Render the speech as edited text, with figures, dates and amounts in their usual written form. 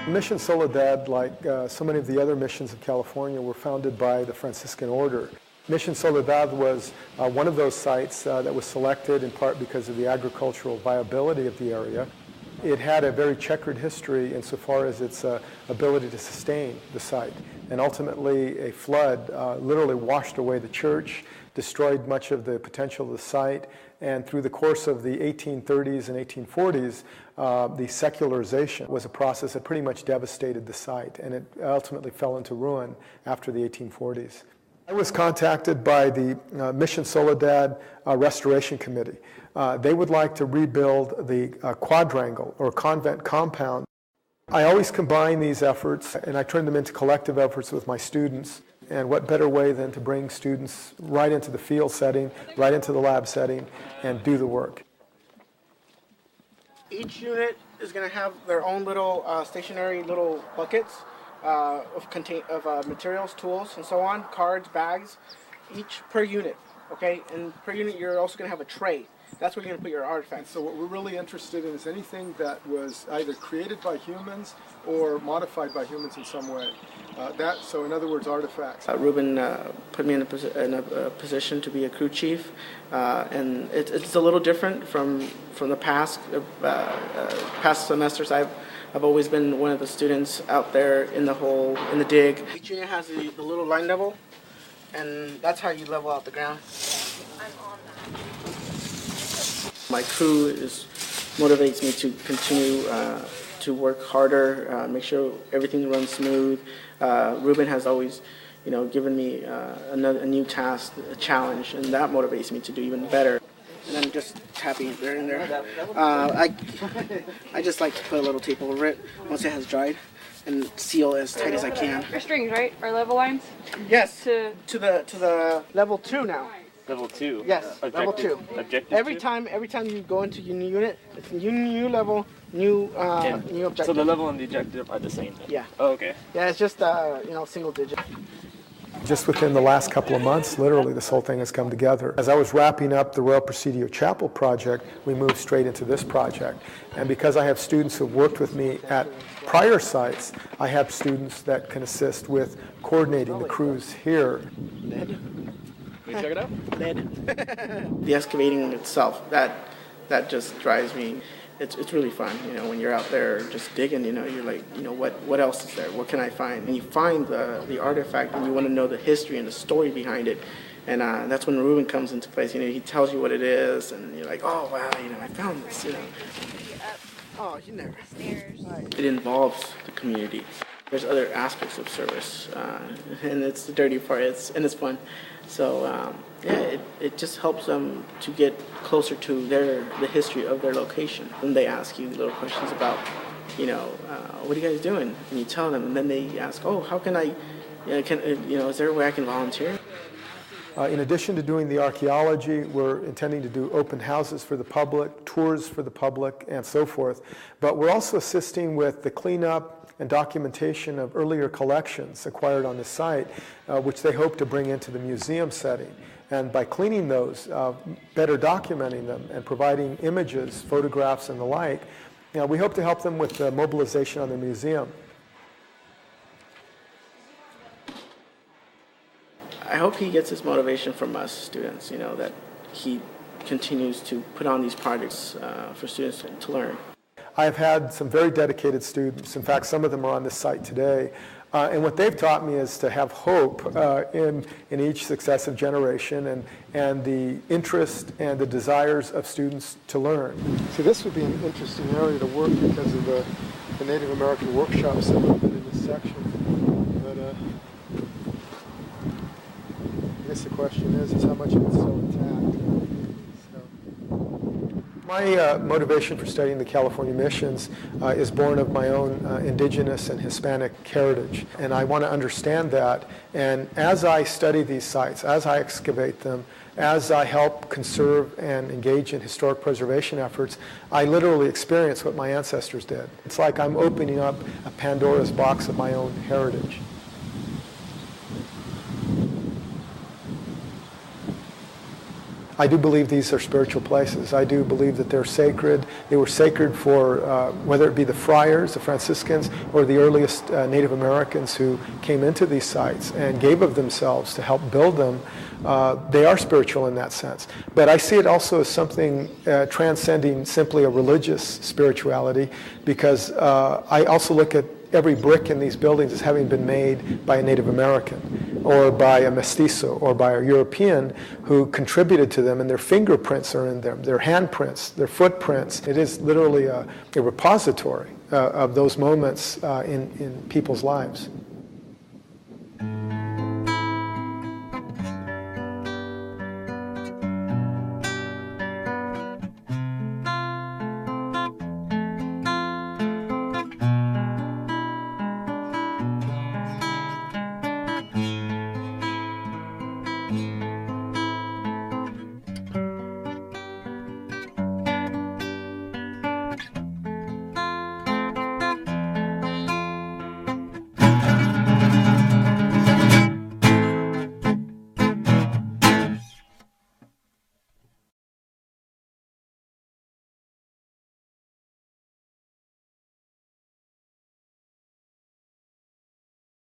Mission Soledad, like so many of the other missions of California, were founded by the Franciscan order. Mission Soledad was one of those sites that was selected in part because of the agricultural viability of the area. It had a very checkered history insofar as its ability to sustain the site. And ultimately, a flood literally washed away the church, destroyed much of the potential of the site, and through the course of the 1830s and 1840s, the secularization was a process that pretty much devastated the site, and it ultimately fell into ruin after the 1840s. I was contacted by the Mission Soledad Restoration Committee. They would like to rebuild the quadrangle or convent compound. I always combine these efforts and I turn them into collective efforts with my students. And what better way than to bring students right into the field setting, right into the lab setting, and do the work. Each unit is going to have their own little stationary little buckets of materials, tools, and so on, cards, bags, each per unit, okay? And per unit you're also going to have a tray. That's where you're going to put your artifacts. So what we're really interested in is anything that was either created by humans or modified by humans in some way. So in other words, artifacts. Ruben put me in a position to be a crew chief, and it's a little different from the past semesters. I've always been one of the students out there in the dig. Each unit has the little line level, and that's how you level out the ground. I'm on that. My crew motivates me to continue to work harder, make sure everything runs smooth. Ruben has always, given me a new task, a challenge, and that motivates me to do even better. And I'm just tapping there and there. I just like to put a little tape over it once it has dried and seal as tight as I can. Our strings, right? Our level lines? Yes. To the level 2 now. Level 2? Yes, level 2. Objective every time you go into your new unit, it's a new level, new objective. So the level and the objective are the same then? Yeah. Oh, okay. Yeah, it's just single digit. Just within the last couple of months, literally, this whole thing has come together. As I was wrapping up the Royal Presidio Chapel project, we moved straight into this project. And because I have students who've worked with me at prior sites, I have students that can assist with coordinating the crews here. Can you check it out? Lead. The excavating itself, that just drives me. It's really fun, when you're out there just digging, you're like, what else is there? What can I find? And you find the artifact and you want to know the history and the story behind it. And that's when Ruben comes into place. He tells you what it is and you're like, oh, wow, I found this, Oh, you never. It involves the community. There's other aspects of service, and it's the dirty part, it's fun. So it just helps them to get closer to the history of their location. And they ask you little questions about, what are you guys doing? And you tell them, and then they ask, oh, how can I, is there a way I can volunteer? In addition to doing the archaeology, we're intending to do open houses for the public, tours for the public, and so forth. But we're also assisting with the cleanup and documentation of earlier collections acquired on the site, which they hope to bring into the museum setting. And by cleaning those, better documenting them, and providing images, photographs, and the like, we hope to help them with the mobilization on the museum. I hope he gets his motivation from us students, that he continues to put on these projects for students to learn. I have had some very dedicated students. In fact, some of them are on this site today. And what they've taught me is to have hope in each successive generation and the interest and the desires of students to learn. So this would be an interesting area to work because of the Native American workshops that would have been in this section. But I guess the question is how much of it's still intact. So. My motivation for studying the California missions is born of my own indigenous and Hispanic heritage, and I want to understand that. And as I study these sites, as I excavate them, as I help conserve and engage in historic preservation efforts, I literally experience what my ancestors did. It's like I'm opening up a Pandora's box of my own heritage. I do believe these are spiritual places. I do believe that they're sacred. They were sacred for, whether it be the friars, the Franciscans, or the earliest Native Americans who came into these sites and gave of themselves to help build them. They are spiritual in that sense. But I see it also as something transcending simply a religious spirituality, because I also look at every brick in these buildings as having been made by a Native American or by a mestizo or by a European who contributed to them, and their fingerprints are in them, their handprints, their footprints. It is literally a repository of those moments in people's lives.